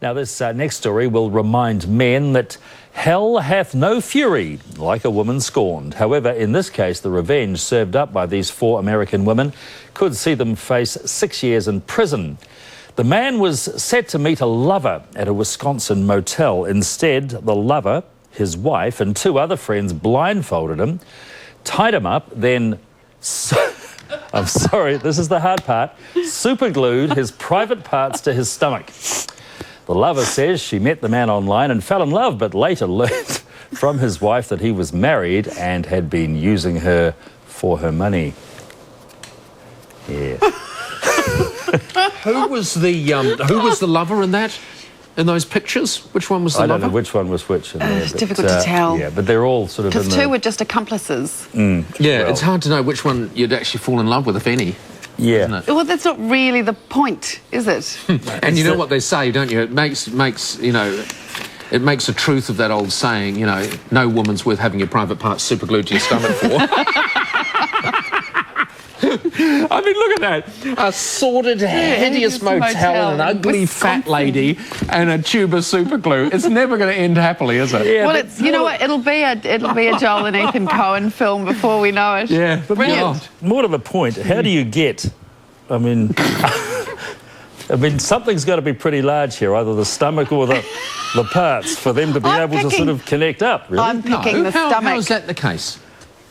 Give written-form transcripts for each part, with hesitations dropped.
Now, this next story will remind men that hell hath no fury like a woman scorned. However, in this case, the revenge served up by these 4 American women could see them face 6 years in prison. The man was set to meet a lover at a Wisconsin motel. Instead, the lover, his wife, and 2 other friends blindfolded him, tied him up, then... I'm sorry, this is the hard part. Superglued his private parts to his stomach. The lover says she met the man online and fell in love, but later learned from his wife that he was married and had been using her for her money. Yeah. Who was the lover in that? In those pictures? Which one was the lover? I don't know which one was which in there. It's difficult to tell. Yeah, but they're all sort of in the... Because 2 were just accomplices. Yeah, well, it's hard to know which one you'd actually fall in love with, if any. Yeah. Isn't it? Well, that's not really the point, is it? And you know what they say, don't you? It makes it makes the truth of that old saying, no woman's worth having your private parts superglued to your stomach for. I mean, look at that. A sordid, hideous motel and an ugly fat lady and a tube of superglue. It's never going to end happily, is it? Yeah, well, you know what? It'll be a Joel and Ethan Coen film before we know it. Yeah, but brilliant. More to the point, how do you get... I mean, something's got to be pretty large here, either the stomach or the parts, for them to be able to sort of connect up, really. I'm picking the stomach. How is that the case?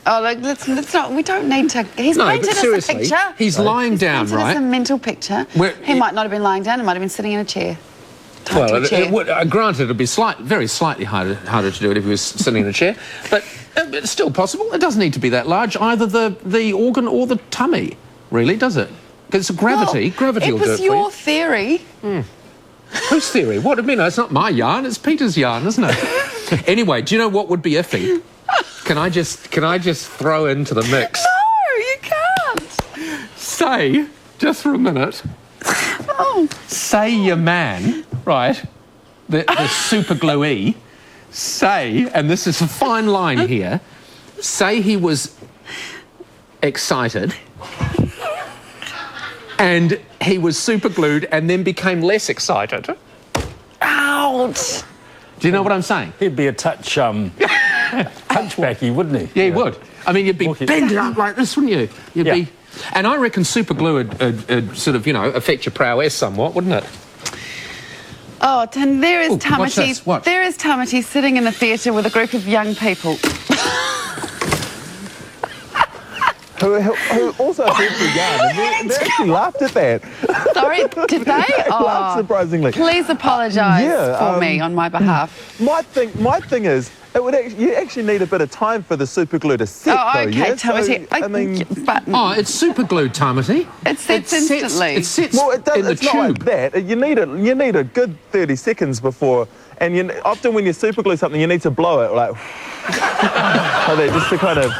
Oh, look, let's not... We don't need to... He's painted us a picture. He's lying down, He's painted us a mental picture. He might not have been lying down. He might have been sitting in a chair. Well, granted, it would be very slightly harder to do it if he was sitting in a chair, but it's still possible. It doesn't need to be that large, either the organ or the tummy, really, does it? Because gravity will do it for you. It was your theory. Whose theory? What? I mean, it's not my yarn, it's Peter's yarn, isn't it? Anyway, do you know what would be iffy? Can I just throw into the mix? No, you can't. Say, just for a minute, say your man, right, the superglue-y, say, and this is a fine line here, say he was excited and he was superglued and then became less excited. Ouch. Do you know what I'm saying? He'd be a touch, hunchbacky, wouldn't he? Yeah, he would. I mean, you'd be bending up like this, wouldn't you? You'd be... And I reckon superglue would sort of, affect your prowess somewhat, wouldn't it? Oh, and there is Tamati. What? There is Tamati sitting in the theatre with a group of young people. who also heard the yarn, and they actually laughed at that. Sorry, did they? Laughed surprisingly. Please apologise for me on my behalf. My thing is, you actually need a bit of time for the superglue to set. Oh, okay, yeah? Tamati. So, it's superglued, Tamati. It sets instantly. It sets in the tube. Not like that. You need a good 30 seconds before. And often when you superglue something, you need to blow it like that, just to kind of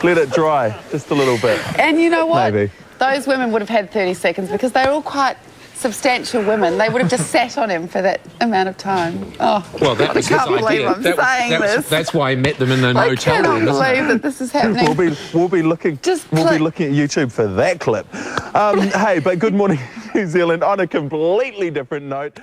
let it dry just a little bit. And you know what? Maybe. Those women would have had 30 seconds because they're all quite substantial women. They would have just sat on him for that amount of time. Oh, well, that was his idea. That's why he met them in the motel room. I cannot believe that this is happening. We'll be looking at YouTube for that clip. Hey, but good morning, New Zealand. On a completely different note.